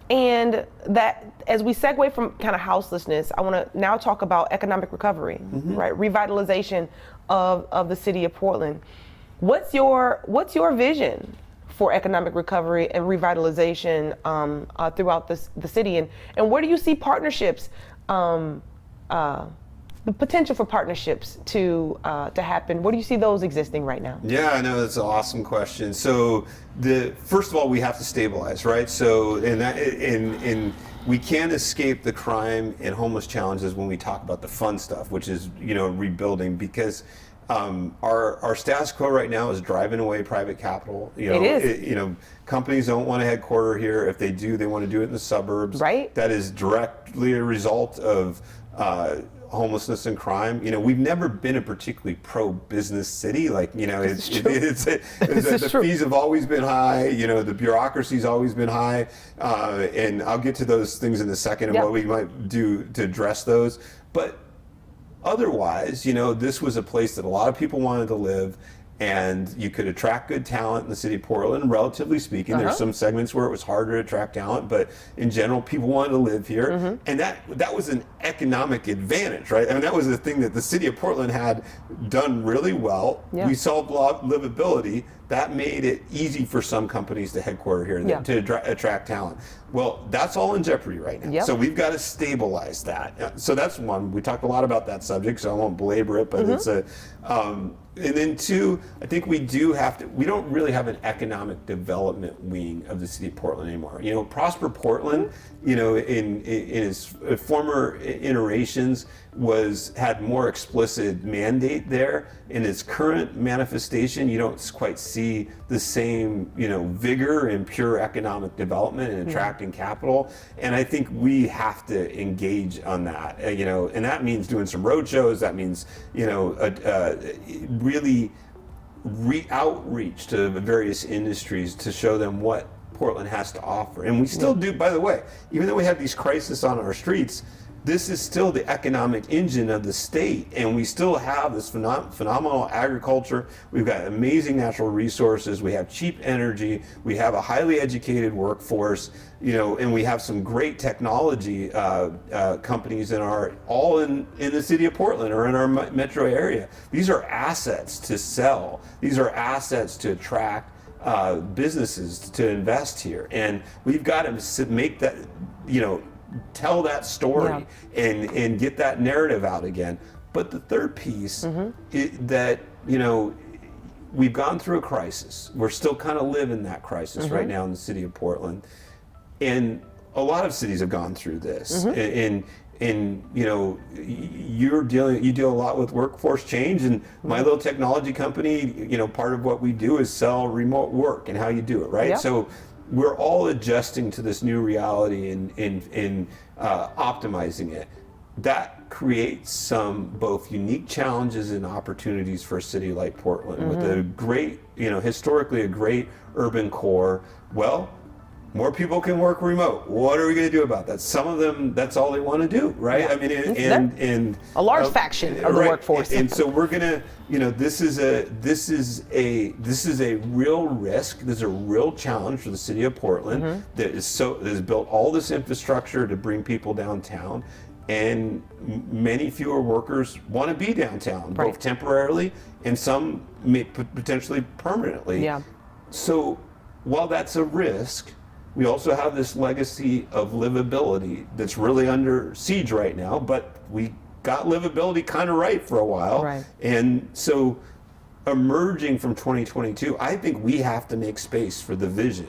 And that, as we segue from kind of houselessness, I want to now talk about economic recovery, right? Revitalization of the city of Portland. What's your vision for economic recovery and revitalization throughout the city, and where do you see partnerships, the potential for partnerships to happen? Where do you see those existing right now? Yeah, I know, that's an awesome question. So first of all, we have to stabilize, right? So and we can't escape the crime and homeless challenges when we talk about the fun stuff, which is rebuilding, because our status quo right now is driving away private capital. It is. Companies don't want a headquarter here. If they do, they want to do it in the suburbs. Right. That is directly a result of homelessness and crime. We've never been a particularly pro-business city. Like, the fees have always been high. The bureaucracy's always been high. And I'll get to those things in a second and what we might do to address those. But otherwise, this was a place that a lot of people wanted to live, and you could attract good talent in the city of Portland, relatively speaking. There's some segments where it was harder to attract talent, but in general, people wanted to live here. And that was an economic advantage, right? I mean, that was the thing that the city of Portland had done really well. We solved livability. That made it easy for some companies to headquarter here to attract talent. Well, that's all in jeopardy right now. So we've got to stabilize that. So that's one. We talked a lot about that subject, so I won't belabor it, but it's a, and then two, I think we don't really have an economic development wing of the city of Portland anymore. Prosper Portland, in its former iterations had more explicit mandate there. In its current manifestation, you don't quite see the same, vigor in pure economic development and attracting capital. And I think we have to engage on that, and that means doing some road shows. That means, really outreach to various industries to show them what Portland has to offer. And we still do, by the way, even though we have these crises on our streets, this is still the economic engine of the state, and we still have this phenomenal agriculture. We've got amazing natural resources. We have cheap energy. We have a highly educated workforce, and we have some great technology companies all in the city of Portland or in our metro area. These are assets to sell. These are assets to attract businesses to invest here, and we've got to make that, tell that story and get that narrative out again. But the third piece is that, we've gone through a crisis. We're still kind of living that crisis right now in the city of Portland. And a lot of cities have gone through this. And you deal a lot with workforce change, and my little technology company, part of what we do is sell remote work and how you do it, right? So we're all adjusting to this new reality and optimizing it. That creates some both unique challenges and opportunities for a city like Portland with a great, historically a great urban core. Well, more people can work remote. What are we going to do about that? Some of them, that's all they want to do, right? I mean, and a large faction of the workforce. And so we're going to, this is a real risk. This is a real challenge for the city of Portland that has built all this infrastructure to bring people downtown, and many fewer workers want to be downtown, both temporarily and some potentially permanently. So while that's a risk, we also have this legacy of livability that's really under siege right now, but we got livability kind of right for a while. And so emerging from 2022, I think we have to make space for the vision.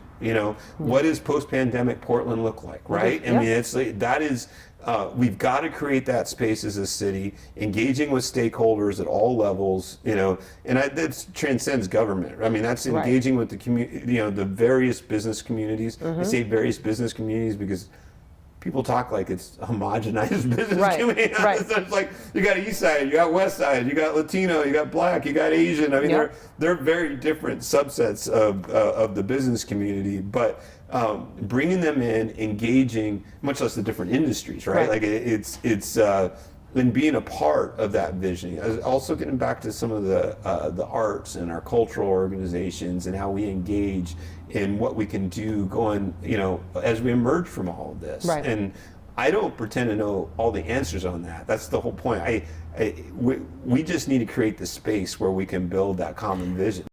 What does post-pandemic Portland look like, right? I mean, it's like, that is, we've got to create that space as a city, engaging with stakeholders at all levels, and that transcends government. I mean, that's engaging with the community, the various business communities. I say various business communities because people talk like it's homogenized business community. So it's like, you got East Side, you got West Side, you got Latino, you got Black, you got Asian. I mean, they're very different subsets of the business community, but bringing them in, engaging, much less the different industries, right? Like it's and being a part of that vision. Also getting back to some of the arts and our cultural organizations and how we engage in what we can do going, as we emerge from all of this. Right. And I don't pretend to know all the answers on that. That's the whole point. We just need to create the space where we can build that common vision.